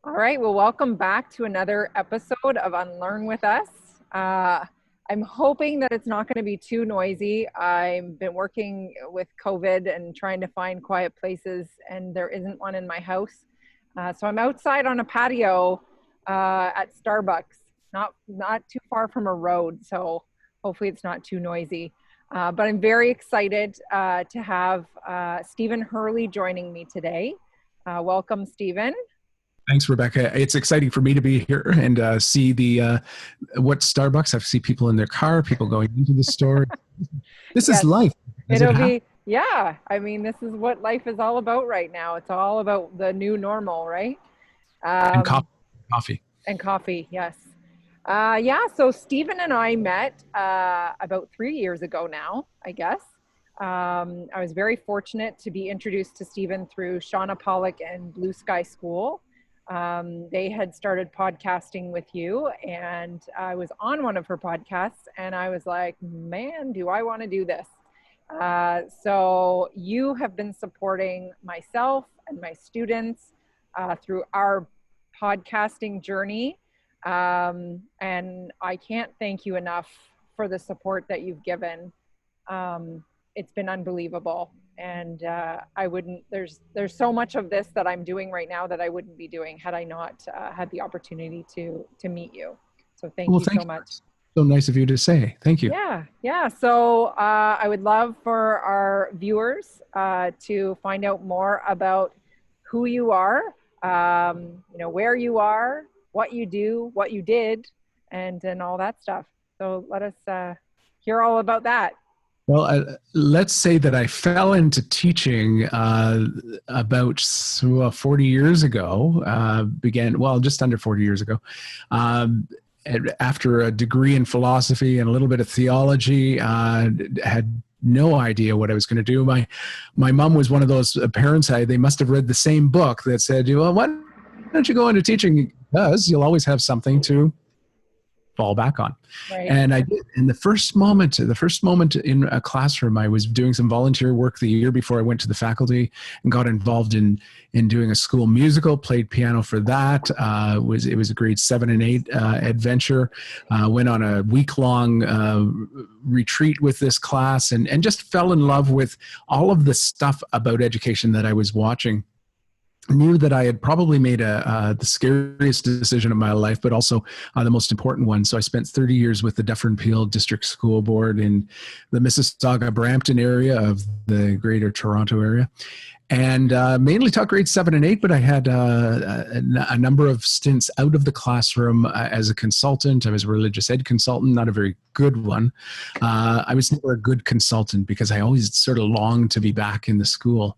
All right, well, welcome back to another episode of Unlearn with us. I'm hoping that it's not going to be too noisy. I've been working with COVID and trying to find quiet places, and there isn't one in my house. So I'm outside on a patio at Starbucks, not too far from a road. So hopefully it's not too noisy. But I'm very excited to have Stephen Hurley joining me today. Welcome, Stephen. Thanks, Rebecca. It's exciting for me to be here and see what Starbucks. I see people in their car, people going into the store. This is Yes, life as it it'll happens. be, yeah. I mean, this is what life is all about right now. It's all about the new normal, right? And Um, coffee. and coffee, yes. Yeah, so Stephen and I met about 3 years ago now, I guess. I was very fortunate to be introduced to Stephen through Shauna Pollock and Blue Sky School. They had started podcasting with you, and I was on one of her podcasts, and I was like, man, do I want to do this? So you have been supporting myself and my students through our podcasting journey. And I can't thank you enough for the support that you've given. It's been unbelievable. And I wouldn't, there's so much of this that I'm doing right now that I wouldn't be doing had I not had the opportunity to meet you. So thank Well, you thank so you. much. So nice of you to say. Thank you. Yeah. So I would love for our viewers to find out more about who you are, where you are, what you do, what you did, and all that stuff. So let us hear all about that. Well, let's say that I fell into teaching about 40 years ago, just under 40 years ago. After a degree in philosophy and a little bit of theology, had no idea what I was going to do. My mom was one of those parents, they must have read the same book that said, well, why don't you go into teaching? Because you'll always have something to fall back on. Right. And I did. And the first moment in a classroom, I was doing some volunteer work the year before I went to the faculty and got involved in doing a school musical, played piano for that. It was a grade 7 and 8 adventure. Went on a week-long retreat with this class and just fell in love with all of the stuff about education that I was watching. Knew that I had probably made the scariest decision of my life, but also the most important one. So I spent 30 years with the Dufferin Peel District School Board in the Mississauga-Brampton area of the Greater Toronto area. And mainly taught grades 7 and 8, but I had a number of stints out of the classroom as a consultant. I was a religious ed consultant, not a very good one. I was never a good consultant because I always sort of longed to be back in the school.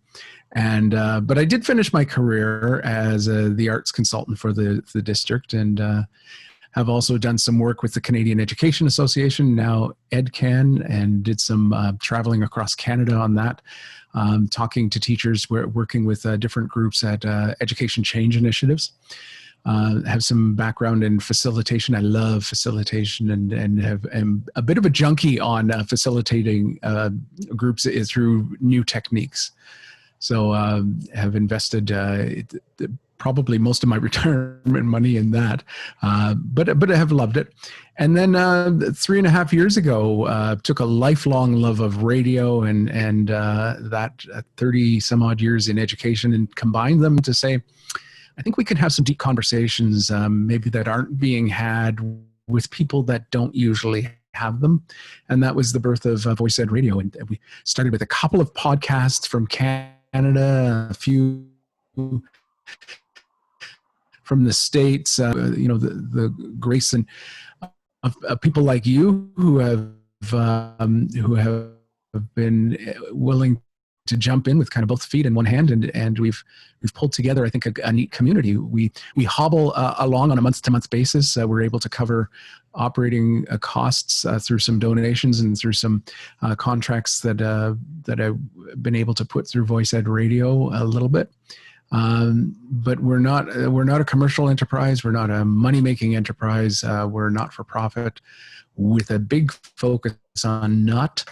And but I did finish my career as the arts consultant for the district, and have also done some work with the Canadian Education Association, now EdCan, and did some traveling across Canada on that, talking to teachers, working with different groups at education change initiatives. Have some background in facilitation. I love facilitation and am a bit of a junkie on facilitating groups through new techniques. So have invested probably most of my retirement money in that, but I have loved it. And then 3.5 years ago, took a lifelong love of radio and that 30 some odd years in education and combined them to say, I think we can have some deep conversations maybe that aren't being had with people that don't usually have them. And that was the birth of Voice Ed Radio. And we started with a couple of podcasts from Canada, a few from the States, the grace and of people like you who have been willing to jump in with kind of both feet in one hand, and we've pulled together, I think, a neat community. We hobble along on a month-to-month basis. We're able to cover operating costs through some donations and through some contracts that I've been able to put through Voice Ed Radio a little bit. But we're not a commercial enterprise. We're not a money-making enterprise. We're not for profit, with a big focus on not.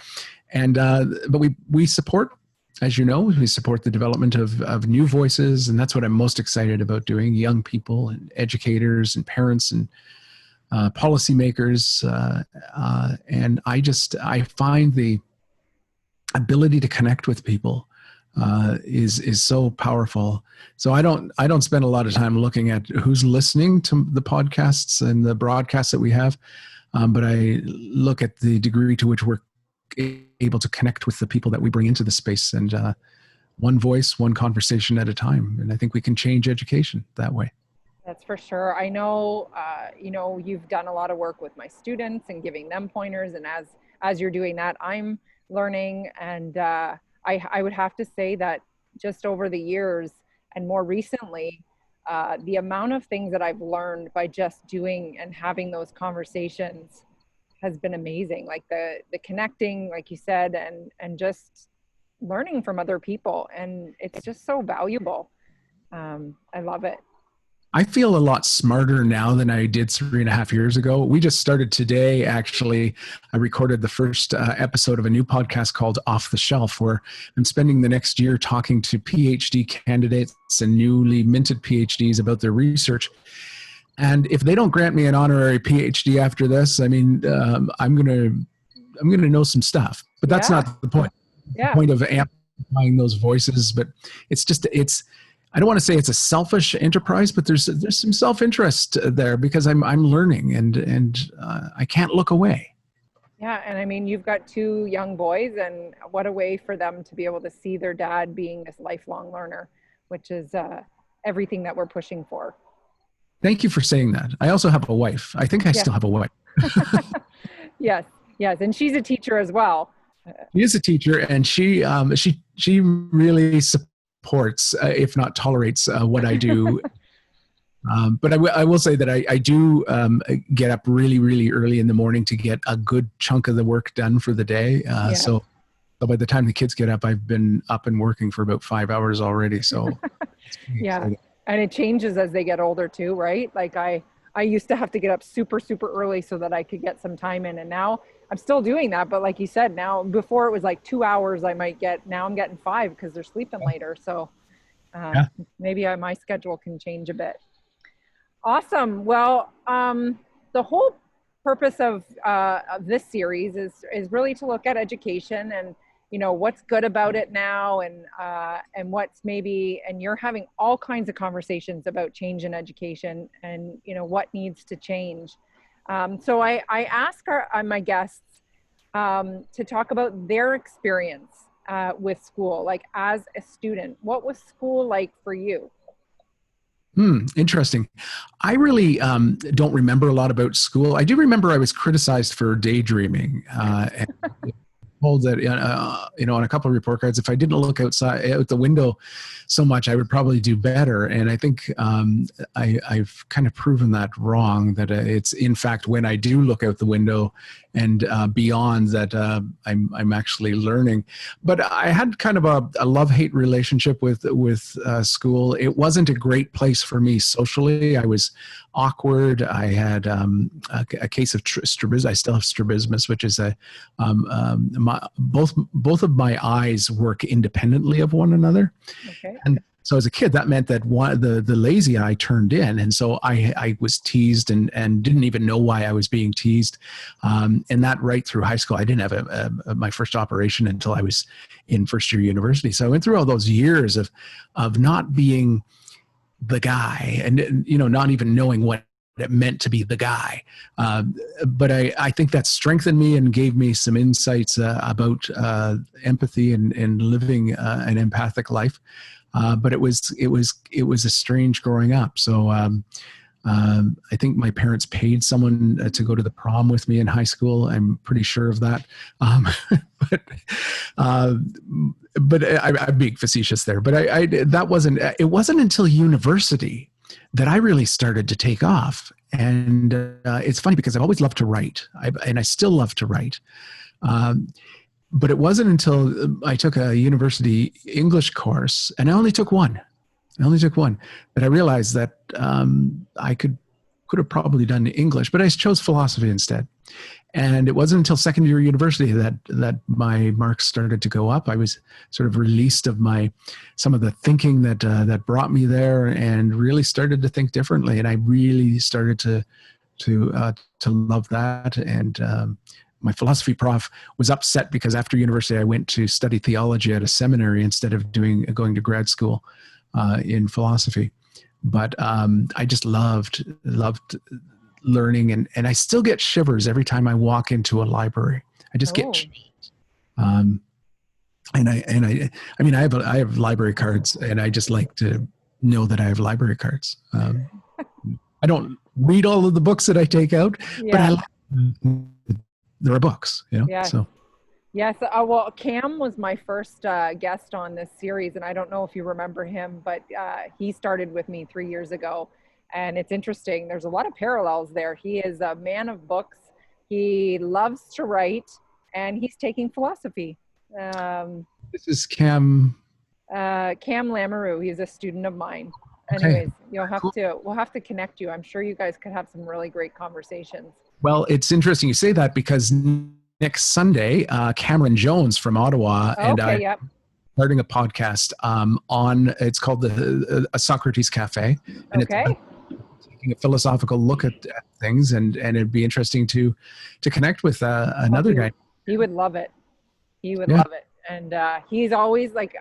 And but we support as you know, we support the development of new voices, and that's what I'm most excited about doing, young people and educators and parents and policymakers. And I find the ability to connect with people is so powerful. So I don't spend a lot of time looking at who's listening to the podcasts and the broadcasts that we have, but I look at the degree to which we're able to connect with the people that we bring into the space, and one voice, one conversation at a time. And I think we can change education that way. That's for sure. I know, you've done a lot of work with my students and giving them pointers. And as you're doing that, I'm learning. And I would have to say that just over the years and more recently, the amount of things that I've learned by just doing and having those conversations has been amazing. Like the connecting, like you said, and just learning from other people. And it's just so valuable. I love it. I feel a lot smarter now than I did 3.5 years ago. We just started today, actually. I recorded the first episode of a new podcast called Off the Shelf, where I'm spending the next year talking to PhD candidates and newly minted PhDs about their research. And if they don't grant me an honorary PhD after this, I mean, I'm gonna know some stuff. But that's not the point. Yeah. The point of amplifying those voices, but it's. I don't want to say it's a selfish enterprise, but there's some self-interest there because I'm learning and I can't look away. Yeah, and I mean, you've got 2 young boys, and what a way for them to be able to see their dad being this lifelong learner, which is everything that we're pushing for. Thank you for saying that. I also have a wife. I think I still have a wife. Yes, and she's a teacher as well. She is a teacher, and she really supports, if not tolerates, what I do. But I will say that I do get up really, really early in the morning to get a good chunk of the work done for the day. So by the time the kids get up, I've been up and working for about 5 hours already. So exciting. And it changes as they get older too, right? Like I used to have to get up super, super early so that I could get some time in. And now I'm still doing that. But like you said, now before it was like 2 hours I might get, now I'm getting 5 because they're sleeping later. So maybe my schedule can change a bit. Awesome. Well, the whole purpose of this series is really to look at education and, what's good about it now and what's maybe, and you're having all kinds of conversations about change in education and, what needs to change. So I ask my guests to talk about their experience with school, like as a student. What was school like for you? Interesting. I really don't remember a lot about school. I do remember I was criticized for daydreaming. And told that, on a couple of report cards, if I didn't look out the window so much, I would probably do better. And I think I've kind of proven that wrong, that it's in fact when I do look out the window and beyond that I'm actually learning. But I had kind of a love-hate relationship with school. It wasn't a great place for me socially. I was awkward. I had a case of strabismus. I still have strabismus, which is both of my eyes work independently of one another. Okay. And so as a kid, that meant that the lazy eye turned in. And so I was teased and didn't even know why I was being teased. And that right through high school. I didn't have my first operation until I was in first year university. So I went through all those years of not being the guy and, not even knowing what it meant to be the guy. But I think that strengthened me and gave me some insights about empathy and living an empathic life. But it was a strange growing up. So I think my parents paid someone to go to the prom with me in high school. I'm pretty sure of that. But I'm being facetious there. But it wasn't until university that I really started to take off. And it's funny because I've always loved to write, and I still love to write. But it wasn't until I took a university English course, and I only took one, that I realized that I could have probably done English, but I chose philosophy instead. And it wasn't until second year university that my marks started to go up. I was sort of released of some of the thinking that brought me there, and really started to think differently. And I really started to love that. And my philosophy prof was upset because after university I went to study theology at a seminary instead of going to grad school in philosophy. But I just loved learning, and I still get shivers every time I walk into a library. I just get shivers. And I mean, I have library cards, and I just like to know that I have library cards. I don't read all of the books that I take out, but I like there are books, you know. Yes. So. Yes. Well, Cam was my first guest on this series, and I don't know if you remember him, but he started with me 3 years ago. And it's interesting. There's a lot of parallels there. He is a man of books. He loves to write, and he's taking philosophy. This is Cam. Cam Lamoureux. He's a student of mine. Okay. Anyways, we'll have to connect you. I'm sure you guys could have some really great conversations. Well, it's interesting you say that, because next Sunday, Cameron Jones from Ottawa and I starting a podcast it's called a Socrates Cafe, and it's taking a philosophical look at things, and it'd be interesting to connect with another guy. He would love it. He would love it, and he's always like,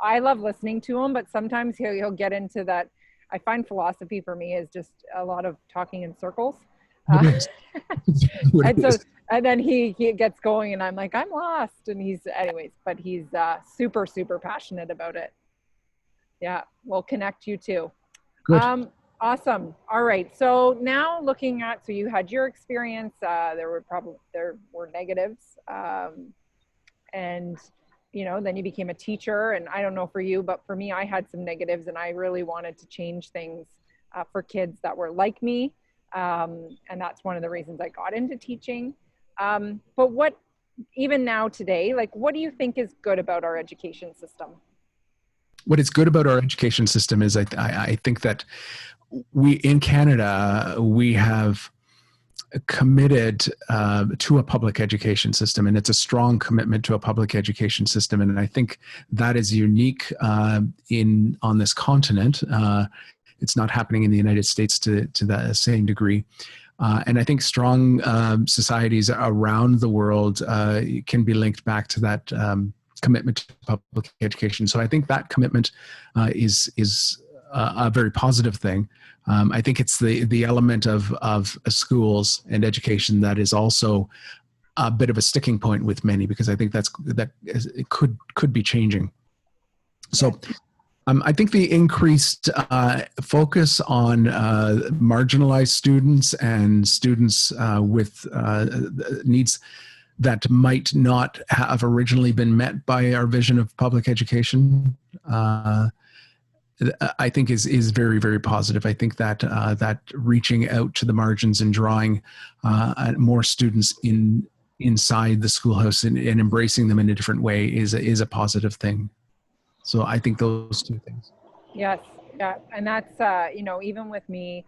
I love listening to him, but sometimes he'll get into that. I find philosophy for me is just a lot of talking in circles. And then he gets going, and I'm like, I'm lost. And he's super, super passionate about it. Yeah. We'll connect you too. Good. Awesome. All right. So now looking at, so you had your experience, there were negatives. And, you know, then you became a teacher, and I don't know for you, but for me, I had some negatives, and I really wanted to change things for kids that were like me. And that's one of the reasons I got into teaching. But even now today, like, what do you think is good about our education system? What is good about our education system is I think that in Canada, we have committed to a public education system, and it's a strong commitment to a public education system. And I think that is unique on this continent. It's not happening in the United States to the same degree. And I think strong societies around the world can be linked back to that commitment to public education. So I think that commitment is a very positive thing. I think it's the element of schools and education that is also a bit of a sticking point with many, because I think it could be changing. So I think the increased focus on marginalized students and students with needs that might not have originally been met by our vision of public education, I think is very, very positive. I think that reaching out to the margins and drawing more students inside the schoolhouse and embracing them in a different way is a positive thing. So I think those two things. Yes, yeah, and that's even with me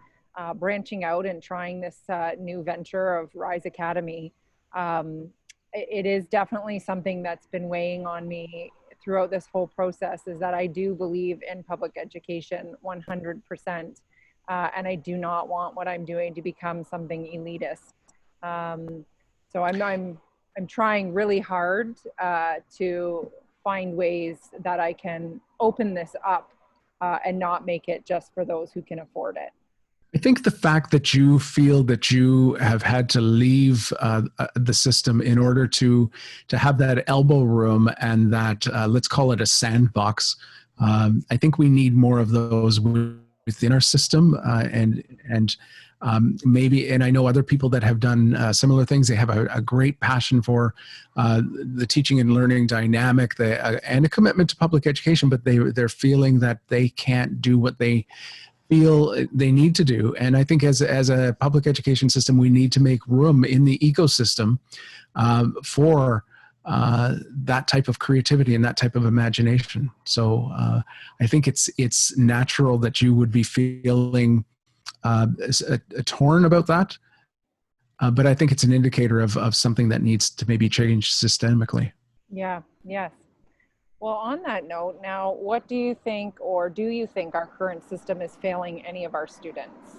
branching out and trying this new venture of Rise Academy. It is definitely something that's been weighing on me throughout this whole process, is that I do believe in public education 100%. And I do not want what I'm doing to become something elitist. So I'm trying really hard to find ways that I can open this up and not make it just for those who can afford it. I think the fact that you feel that you have had to leave the system in order to have that elbow room and that let's call it a sandbox. I think we need more of those within our system, and maybe. And I know other people that have done similar things. They have a great passion for the teaching and learning dynamic, and a commitment to public education, but they're feeling that they can't do what they feel they need to do. And I think as a public education system, we need to make room in the ecosystem for that type of creativity and that type of imagination. So I think it's natural that you would be feeling torn about that. But I think it's an indicator of something that needs to maybe change systemically. Yeah, yes. Well, on that note, now, what do you think, or do you think our current system is failing any of our students?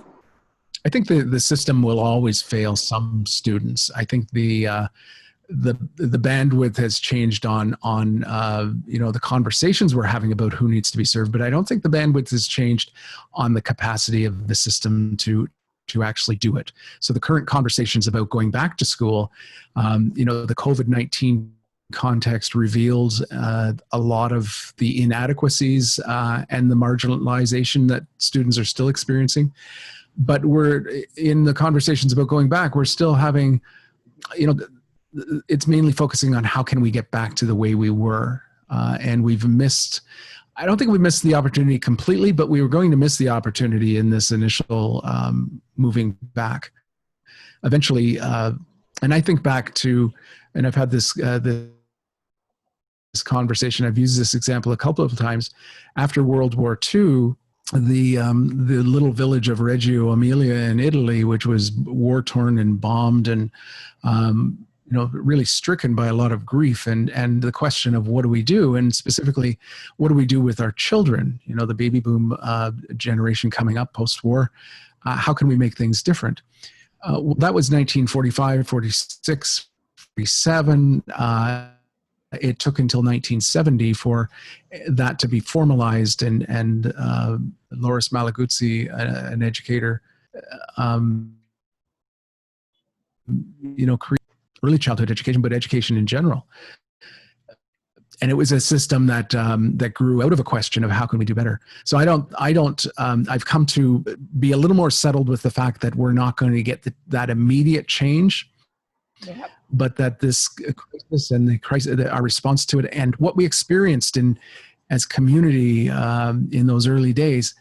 I think the system will always fail some students. I think the bandwidth has changed on the conversations we're having about who needs to be served, but I don't think the bandwidth has changed on the capacity of the system to actually do it. So the current conversations about going back to school, the COVID-19 context reveals a lot of the inadequacies and the marginalization that students are still experiencing. But we're in the conversations about going back, we're still having, it's mainly focusing on how can we get back to the way we were. And I don't think we missed the opportunity completely, but we were going to miss the opportunity in this initial moving back. Eventually, and I think back to, and I've had this conversation, I've used this example a couple of times, after World War II, the little village of Reggio Emilia in Italy, which was war-torn and bombed and really stricken by a lot of grief, and the question of what do we do, and specifically what do we do with our children, the baby boom generation coming up post-war, how can we make things different? Well, that was 1945, 46, 47. It took until 1970 for that to be formalized, and Loris Malaguzzi, an educator, created early childhood education, but education in general. And it was a system that that grew out of a question of how can we do better. So I've come to be a little more settled with the fact that we're not going to get that immediate change. Yep. But that this crisis and the crisis, our response to it, and what we experienced as community in those early days,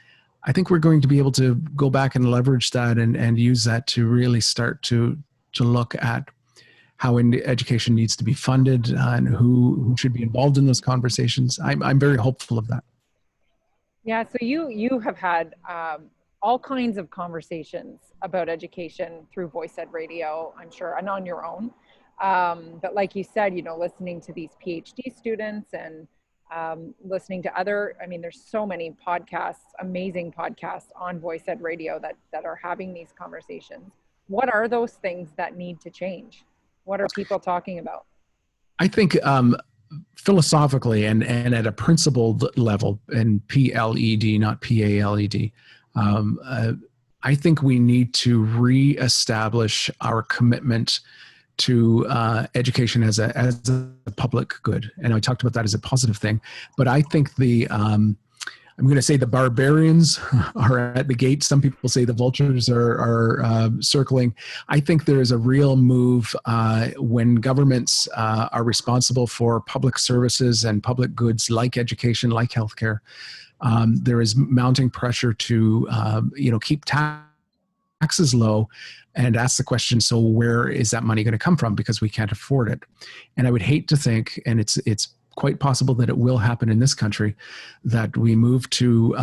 I think we're going to be able to go back and leverage that and use that to really start to look at how education needs to be funded and who should be involved in those conversations. I'm very hopeful of that. Yeah, so you have had all kinds of conversations about education through Voice Ed Radio, I'm sure, and on your own. But like you said, listening to these PhD students and listening to there's so many podcasts, amazing podcasts on Voice Ed Radio that are having these conversations. What are those things that need to change? What are people talking about? I think philosophically and at a principled level, and PLED, not PALED, I think we need to reestablish our commitment to education as a public good. And I talked about that as a positive thing. But I think I'm going to say the barbarians are at the gate. Some people say the vultures are circling. I think there is a real move when governments are responsible for public services and public goods like education, like healthcare. There is mounting pressure to keep taxes low and ask the question, so where is that money going to come from? Because we can't afford it. And I would hate to think, and it's quite possible that it will happen in this country, that we move to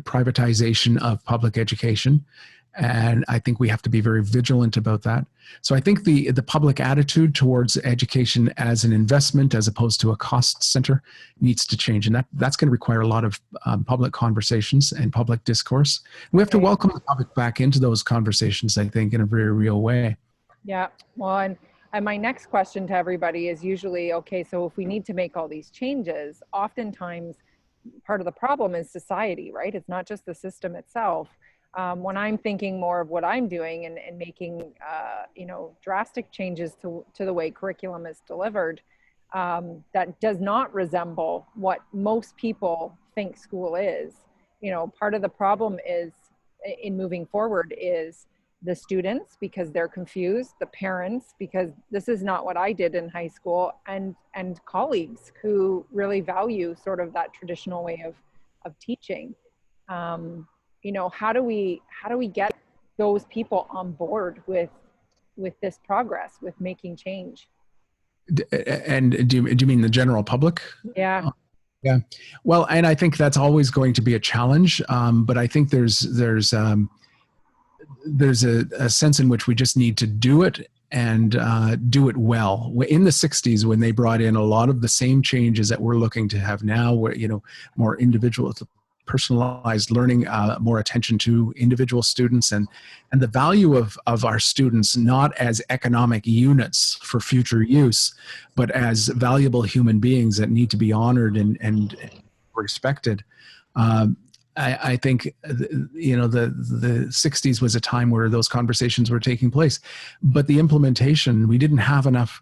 privatization of public education. And I think we have to be very vigilant about that. So I think the public attitude towards education as an investment as opposed to a cost center needs to change. And that's going to require a lot of public conversations and public discourse. We have to welcome the public back into those conversations, I think, in a very real way. Yeah, well, and my next question to everybody is usually, okay, so if we need to make all these changes, oftentimes part of the problem is society, right? It's not just the system itself. When I'm thinking more of what I'm doing and making, drastic changes to the way curriculum is delivered, that does not resemble what most people think school is. Part of the problem is in moving forward is the students, because they're confused, the parents, because this is not what I did in high school, and colleagues who really value sort of that traditional way of teaching. How do we get those people on board with this progress, with making change? And do you mean the general public? Yeah. Yeah. Well, and I think that's always going to be a challenge. But I think there's there's a sense in which we just need to do it and do it well. In the 60s, when they brought in a lot of the same changes that we're looking to have now, where, you know, more individual, personalized learning, more attention to individual students, and the value of our students not as economic units for future use, but as valuable human beings that need to be honored and respected. I think, you know, the 60s was a time where those conversations were taking place, but the implementation, we didn't have enough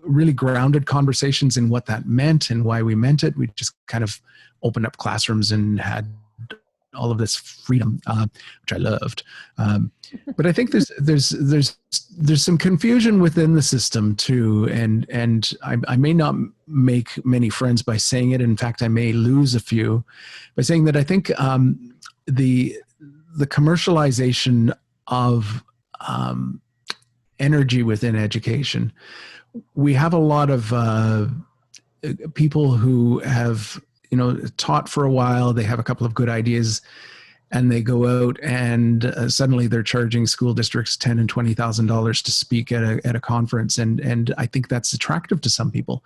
really grounded conversations in what that meant and why we meant it. We just kind of opened up classrooms and had all of this freedom, which I loved. But I think there's some confusion within the system too, and I may not make many friends by saying it. In fact, I may lose a few by saying that I think the commercialization of energy within education. We have a lot of people who have, you know, taught for a while. They have a couple of good ideas, and they go out and suddenly they're charging school districts $10,000 and $20,000 to speak at a conference, and I think that's attractive to some people.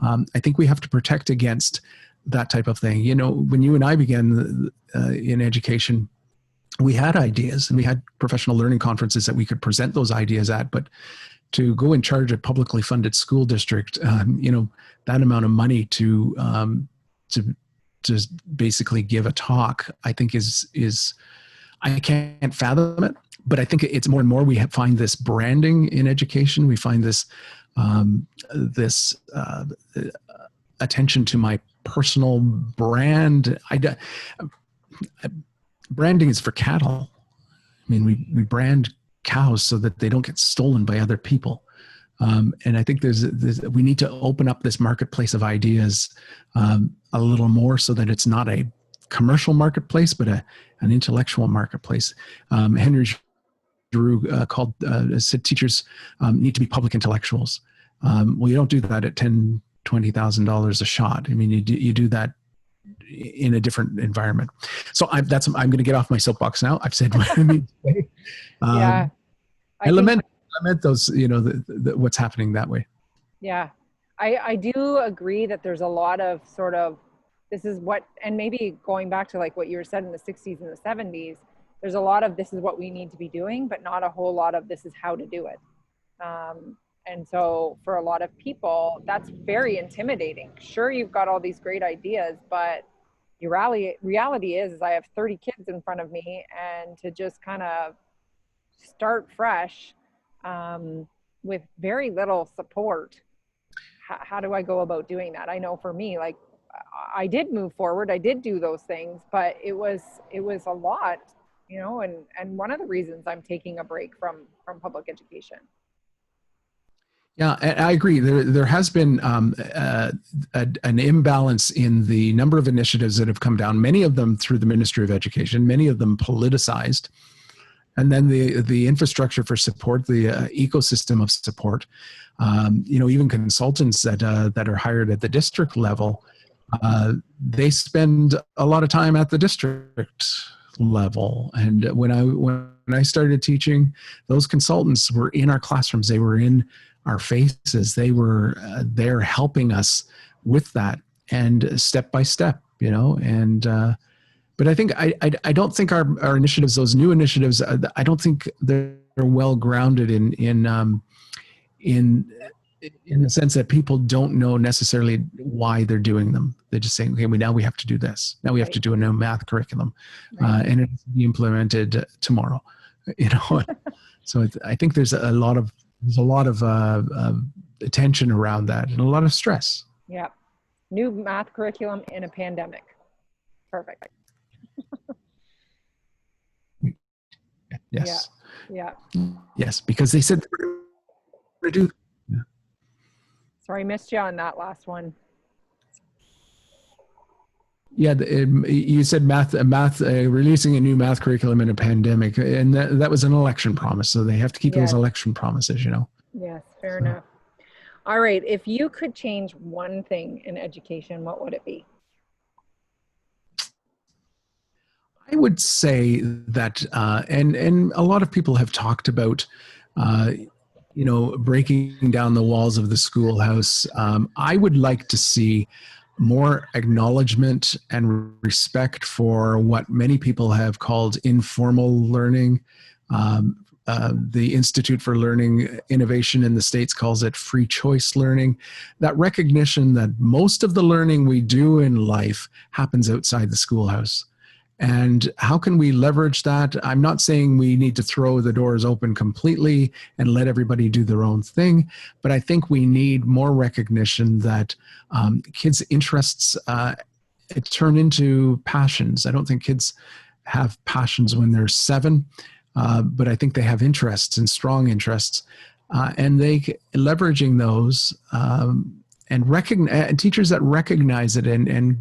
I think we have to protect against that type of thing. You know, when you and I began in education, we had ideas and we had professional learning conferences that we could present those ideas at, but to go and charge a publicly funded school district, you know, that amount of money to basically give a talk, I think is I can't fathom it. But I think it's more and more we find this branding in education. We find this attention to my personal brand. Branding is for cattle. I mean, we brand cows so that they don't get stolen by other people. And I think we need to open up this marketplace of ideas a little more so that it's not a commercial marketplace, but an intellectual marketplace. Henry Giroux said teachers need to be public intellectuals. Well, you don't do that at $10,000, $20,000 a shot. I mean, you do that in a different environment. So I'm going to get off my soapbox now. I've said what I need to say. Yeah. I lament those, you know, what's happening that way. Yeah. I do agree that there's a lot of sort of, this is what, and maybe going back to like what you were said in the 60s and the 70s, there's a lot of this is what we need to be doing, but not a whole lot of this is how to do it. And so for a lot of people, that's very intimidating. Sure, you've got all these great ideas, but your reality is I have 30 kids in front of me, and to just kind of start fresh with very little support, how do I go about doing that? I know for me, like, I did move forward, I did do those things, but it was a lot, you know, and one of the reasons I'm taking a break from public education. Yeah, I agree. There has been an imbalance in the number of initiatives that have come down, many of them through the Ministry of Education, many of them politicized. And then the infrastructure for support, the ecosystem of support, you know, even consultants that are hired at the district level, they spend a lot of time at the district level. And when I started teaching, those consultants were in our classrooms. They were in our faces. They were there helping us with that, and step by step, you know. And but I think I don't think our initiatives, those new initiatives, I don't think they're well grounded in the sense that people don't know necessarily why they're doing them. They're just saying, okay, now we have to do this. Now we have to do a new math curriculum, and it has to be implemented tomorrow. You know, so I think there's a lot of attention around that and a lot of stress. Yeah, new math curriculum in a pandemic. Perfect. Yes. Yeah. Yes, because they said they were going to do. Yeah. Sorry, missed you on that last one. Yeah, you said math, releasing a new math curriculum in a pandemic, and that was an election promise. So they have to keep those election promises, you know. Yes, fair enough. All right, if you could change one thing in education, what would it be? I would say that, and a lot of people have talked about, uh, breaking down the walls of the schoolhouse. I would like to see more acknowledgement and respect for what many people have called informal learning. The Institute for Learning Innovation in the States calls it free choice learning. That recognition that most of the learning we do in life happens outside the schoolhouse. And how can we leverage that? I'm not saying we need to throw the doors open completely and let everybody do their own thing, but I think we need more recognition that kids' interests turn into passions. I don't think kids have passions when they're 7, but I think they have interests and strong interests, and leveraging those and teachers that recognize it and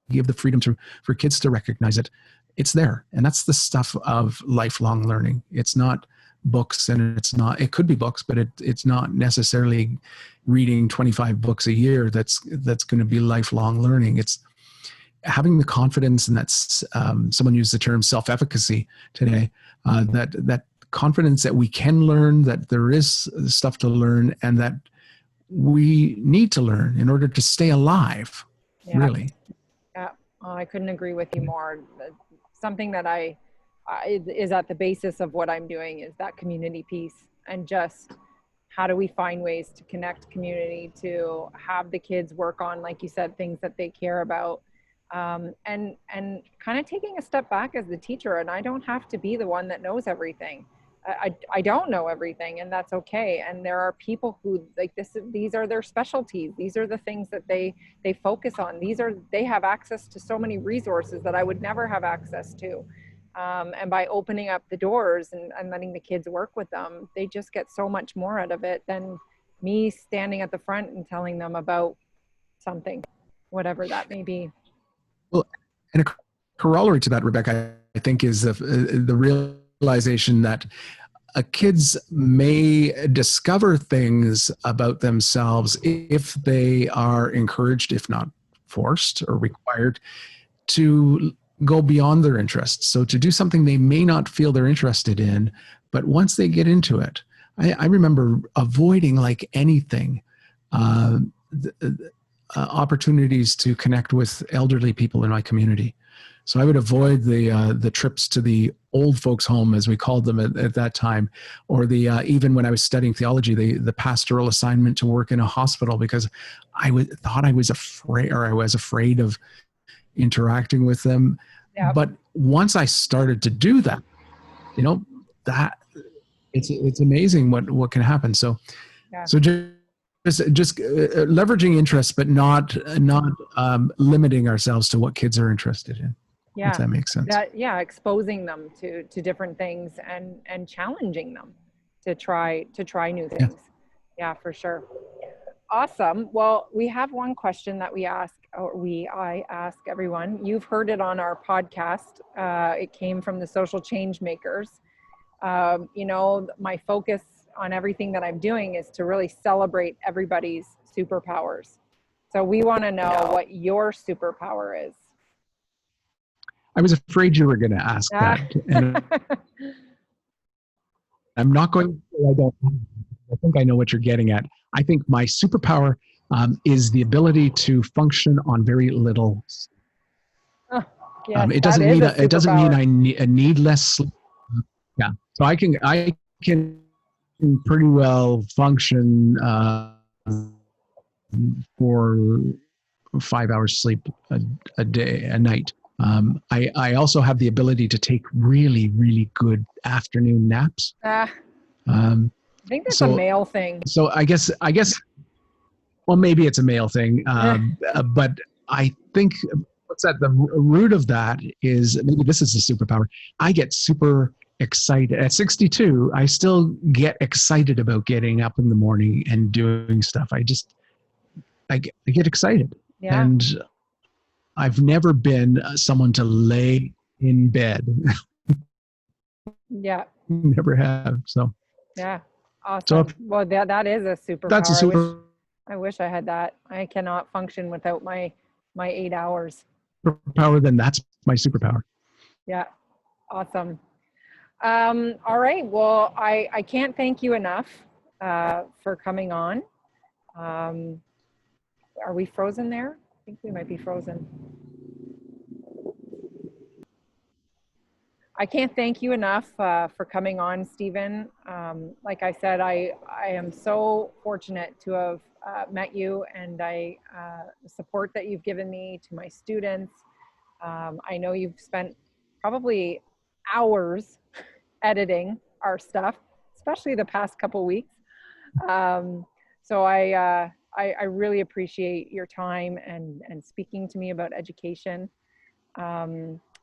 give the freedom for kids to recognize it. It's there. And that's the stuff of lifelong learning. It's not books, and it could be books, but it's not necessarily reading 25 books a year that's going to be lifelong learning. It's having the confidence, and that's someone used the term self-efficacy today, that confidence that we can learn, that there is stuff to learn, and that we need to learn in order to stay alive, really. Yeah, I couldn't agree with you more. Something that I is at the basis of what I'm doing is that community piece, and just how do we find ways to connect community, to have the kids work on, like you said, things that they care about, and kind of taking a step back as the teacher. And I don't have to be the one that knows everything. I don't know everything, and that's okay. And there are people who like this, these are their specialties. These are the things that they focus on. They have access to so many resources that I would never have access to. And by opening up the doors and letting the kids work with them, they just get so much more out of it than me standing at the front and telling them about something, whatever that may be. Well, and a corollary to that, Rebecca, I think, is the realization that kids may discover things about themselves if they are encouraged, if not forced or required, to go beyond their interests. So to do something they may not feel they're interested in, but once they get into it, I remember avoiding, like anything, opportunities to connect with elderly people in my community. So I would avoid the trips to the old folks' home, as we called them at that time, or even when I was studying theology, the pastoral assignment to work in a hospital, because I was afraid of interacting with them. Yeah. But once I started to do that, that it's amazing what can happen. So, so just leveraging interests, but not limiting ourselves to what kids are interested in. Yeah, if that makes sense. Exposing them to different things and challenging them to try new things. Yeah, for sure. Awesome. Well, we have one question that I ask everyone. You've heard it on our podcast. It came from the Social Change Makers. My focus on everything that I'm doing is to really celebrate everybody's superpowers. So we want to know what your superpower is. I was afraid you were going to ask that. And I'm not going to say I think I know what you're getting at. I think my superpower is the ability to function on very little. Yes, it doesn't mean I need less sleep. Yeah. So I can pretty well function for 5 hours sleep a night. I also have the ability to take really, really good afternoon naps. I think that's a male thing. So I guess, well, maybe it's a male thing, but I think what's at the root of that is, maybe this is a superpower. I get super excited. At 62, I still get excited about getting up in the morning and doing stuff. I get excited. Yeah. And I've never been someone to lay in bed. Yeah. Never have. So. Yeah. Awesome. Well, that is a superpower. That's a superpower. I wish I had that. I cannot function without my 8 hours. Superpower, then that's my superpower. Yeah. Awesome. All right. Well, I can't thank you enough for coming on. Um, are we frozen there? I think we might be frozen. I can't thank you enough for coming on, Stephen. Like I said, I am so fortunate to have met you, and the support that you've given me to my students. I know you've spent probably hours editing our stuff, especially the past couple weeks. Um, so I really appreciate your time and speaking to me about education.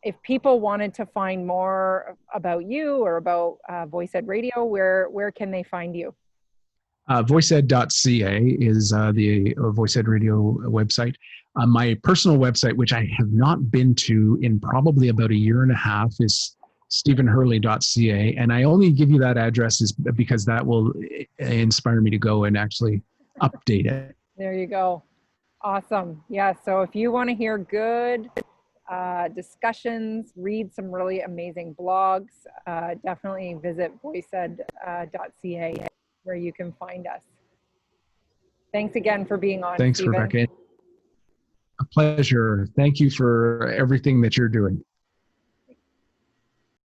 If people wanted to find more about you or about Voice Ed Radio, where can they find you? Voiceed.ca is the Voice Ed Radio website. My personal website, which I have not been to in probably about a year and a half, is stephenhurley.ca. And I only give you that address is because that will inspire me to go and actually update it. There you go. Awesome. Yeah. So if you want to hear good discussions, read some really amazing blogs, definitely visit voiced.ca where you can find us. Thanks again for being on, Thanks, Stephen. Rebecca. A pleasure. Thank you for everything that you're doing.